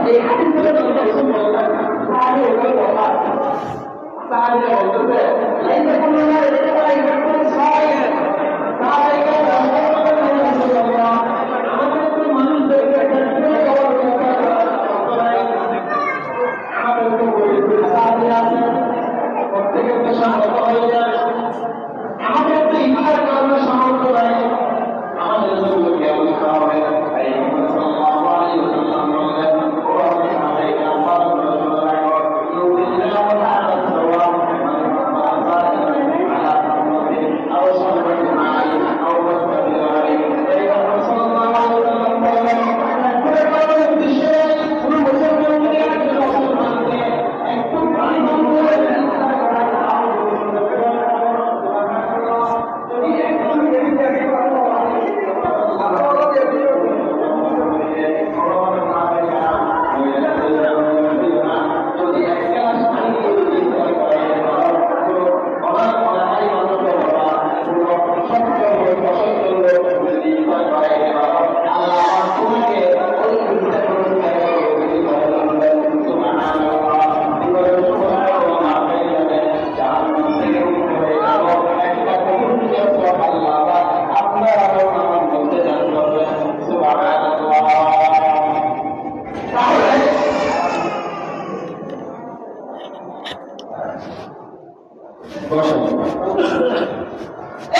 এই হাদিস থেকে রাসূল বলেন সাহাবী ওই কথা সাহাবীরা বলতেছে লাইসা কুল্লু মা ইয়াজবা ইয়াকুন সাইয়্যিদ সাহাবীকে রাসূলুল্লাহ আমাদের তো মানুষদেরকে একটা খবর আমাদের তো সাহাবীরা প্রত্যেকের তো সামর্থ্য হয়ে যায় আমাদের তো ইমানের কারণে সামর্থ্য নাই আমাদের জন্য কেমন করা হবে তাই সাল্লাল্লাহু আলাইহি ওয়াসাল্লাম বলেন ও আমি সাহাবায়ে আমার রাসূলুল্লাহ ইউদিল্লাহু তাআলা সওয়াব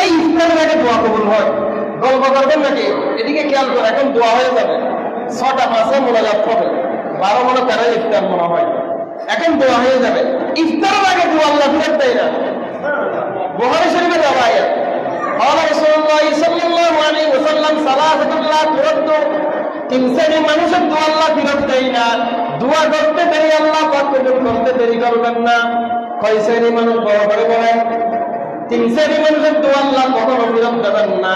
এই ইফতারের আগে দোয়া কবুল হয় গল্প করবেন নাকি এদিকে খেয়াল করে এখন দোয়া হয়ে যাবে 6টা মাসে মোনাজাত হবে 12 মনে 13 ইফতার মনে হয় এখন দোয়া হয়ে যাবে ইফতারের আগে দোয়া আল্লাহ ফিরত দেয় না বুখারী শরীফে রওয়ায়াত قال رسول الله صلى الله عليه وسلم ثلاثة لا ترد তিন শ্রেণীর মানুষের দোয়া আল্লাহ ফিরত দেয় না দোয়া করতে দেরি আল্লাহ পাক কবুল করতে দেরি করবেন না কয় শ্রেণীর মানুষ বড় করে বলেন তিন শ্রেণীর মানুষের দোয়া আল্লাহ কখনো ফিরত দেবেন না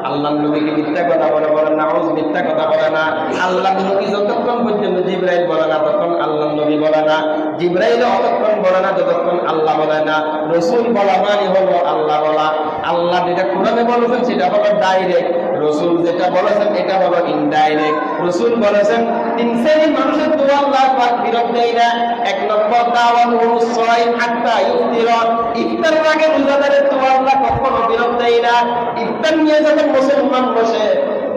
আল্লাহর নবীকে মিথ্যা কথা বলে না নাউজ মিথ্যা কথা বলে না আল্লাহর নবী যতক্ষণ পর্যন্ত জিবরাইল বলে না ততক্ষণ আল্লাহর নবী বলে না জিবরাইল অতক্ষণ বলে না যতক্ষণ আল্লাহ বলে না রাসূল বলা মানে হলো আল্লাহ বলা আল্লাহ যেটা কোরআনে বলেছেন সেটা হলো ডাইরেক্ট রাসূল যেটা বলেছেন এটা হলো ইনডাইরেক্ট রাসূল বলেছেন তিন শ্রেণীর মানুষের দোয়া আল্লাহ পাক ফিরত দেয় না এক নম্বর দাওয়াতুল সাইম হাত্তা ইফতিরা ইফতারের আগে রোজাদারের দোয়া আল্লাহ কখনো ফিরত দেয় না ইফতার নিয়ে যখন মুসলমান বসে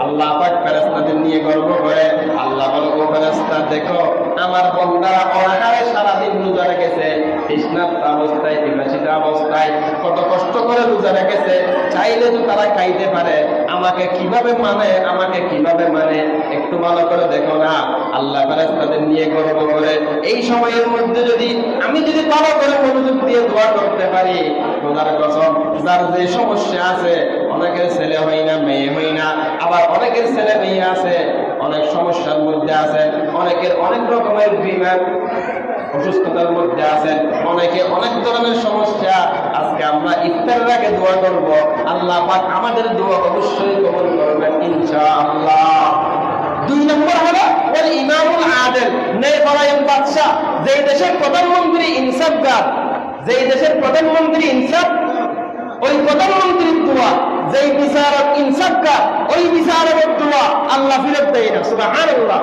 আল্লাহ পাক ফেরেশতাদের নিয়ে গর্ব করে আল্লাহ বলে ও ফেরেশতা দেখো আমার বান্দারা অনাহারে সারা দিন রোজা রেখেছে তৃষ্ণার্ত অবস্থায় পিপাসিত অবস্থায় কত কষ্ট করে রোজা রেখেছে চাইলে তো তারা খাইতে পারে আমাকে কিভাবে মানে একটু ভালো করে দেখো না আল্লাহ ফেরেশতাদের নিয়ে গর্ব করে এই সময়ের মধ্যে আমি যদি ভালো করে মনোযোগ দিয়ে দোয়া করতে পারি খোদার কসম যার যে সমস্যা আছে অনেকের ছেলে হয় না মেয়ে হয় না আবার অনেকের ছেলে মেয়ে আছে অনেক সমস্যার মধ্যে আছে অনেকের অনেক রকমের বিমার অসুস্থতার মধ্যে আছেন অনেকে অনেক ধরনের সমস্যা আজকে আমরা ইফতারের আগে দোয়া করব আল্লাহ পাক আমাদের দোয়া অবশ্যই কবুল করবেন ইনশাআল্লাহ দুই নম্বর হলো ওয়াল ইমামুল আদিল নেপরায়ণ বাদশা যেই দেশের প্রধানমন্ত্রী ইনসাফগার ওই প্রধানমন্ত্রীর দোয়া যেই বিচারক ইনসাফগার ওই বিচারকের দোয়া আল্লাহ ফিরত দেয় না সুবহানাল্লাহ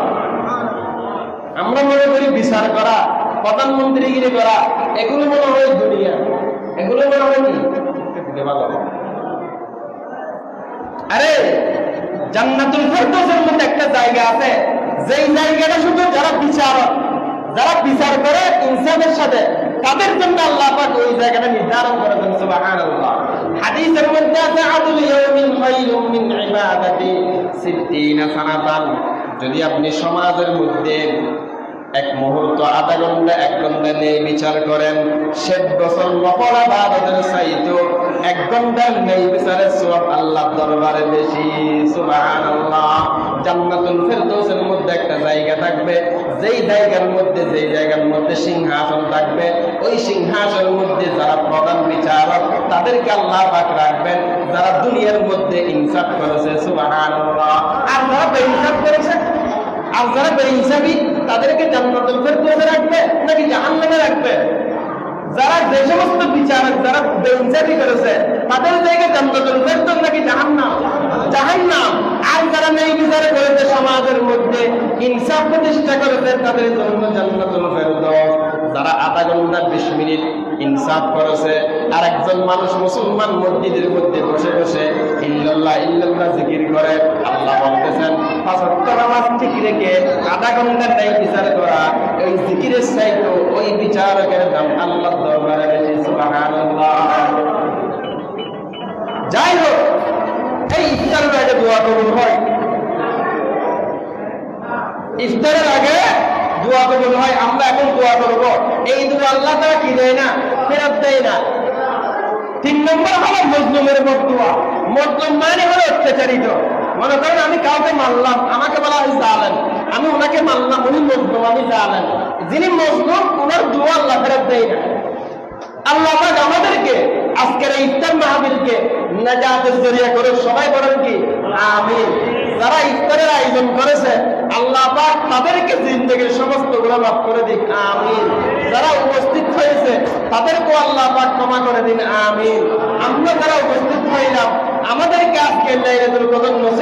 আমরা মনে করি বিচার করা প্রধানমন্ত্রীগিরি করা এগুলো মনে হয় দুনিয়া এগুলো মনে হয় কি আরে জান্নাতুল ফেরদৌসের মধ্যে একটা জায়গা আছে যেই জায়গাটা শুধু যারা বিচার করে ইনসাফের সাথে তাদের জন্য আল্লাহ পাক ওই জায়গাটা নির্ধারণ করেছেন সুবহানাল্লাহ হাদিসের মধ্যে আছে আদুল ইয়াউমিন খায়রুম মিন ইবাদাতি 60 সানাতান যদি আপনি সমাজের মধ্যে এক মুহূর্ত আধা ঘন্টা 1 ঘন্টা নিয়ে বিচার করেন 60 বছর নফল ইবাদতের চাইতে 1 ঘন্টার নেই বিচারের সওয়াব আল্লাহর দরবারে বেশি সুবহানাল্লাহ জান্নাতুল ফেরদৌসের মধ্যে একটা জায়গা থাকবে যেই জায়গার মধ্যে সিংহাসন থাকবে ওই সিংহাসনের মধ্যে যারা প্রধান বিচারক তাদেরকে আল্লাহ পাক রাখবেন যারা দুনিয়ার মধ্যে ইনসাফ করেছে সুবহানাল্লাহ আর যারা বেইনসাফ করেছে আর যারা বেইনসাফি তাদেরকে জান্নাতুল ফেরদৌসে রাখবে নাকি জাহান্নামে রাখবে যারা যে সমস্ত বিচারক যারা বেইনসাফি করেছে তাদের জায়গায় জান্নাতুল ফেরদৌস নাকি জাহান্নাম আর যারা নেই বিচার করেছে, সমাজের মধ্যে ইনসাফ প্রতিষ্ঠা করেছে, তাদের জন্য জান্নাতুল ফেরদৌস। যারা আধা ঘন্টা 20 মিনিট ইনসাফ করেছে, আর একজন মানুষ মুসলমান মসজিদের মধ্যে বসে বসে ইল্লাল্লাহ ইল্লাল্লাহ জিকির করে, আল্লাহ বলতেছেন 5 ওয়াক্ত নামাজ ঠিক রেখে আধা ঘন্টা ন্যায় বিচার করা, ওই জিকিরের চাইতে ওই বিচারকের দাম আল্লাহর দরবারে বেশি। সুবহানাল্লাহ। যাই হোক, এই ইফতারের আগে দোয়া কবুল হয়, ইফতারের আগে দোয়া কবুল হয়। আমরা এখন দোয়া করব, এই দোয়া আল্লাহ তাআলা কি দেয় না, ফেরত দেয় না। 3 নম্বর হলো মজলুমের বদদোয়া। মজলুম মানে হলো অত্যাচারিত। মনে করেন আমি কাউকে মারলাম, আমাকে বলা হয় জালেম, আমি ওনাকে মারলাম, উনি মজলুম, আমি জালেম। যিনি মজলুম ওনার দোয়া আল্লাহ ফেরত দেয় না। আল্লাহ পাক আমাদেরকে আজকের এই ইফতার মাহফিলকে নাজাতের জরিয়া করে, সবাই বলেন কি আমিন। যারা ইফতারের আয়োজন করেছে আল্লাহ পাক তাদেরকে জিন্দেগীর সমস্ত গুনাহ মাফ করে দিন, আমিন। যারা উপস্থিত হয়েছে তাদেরকেও আল্লাহ পাক ক্ষমা করে দিন, আমিন। আমরা যারা উপস্থিত হইলাম আমাদেরকে আজকে লাইলাতুল কদর নসিব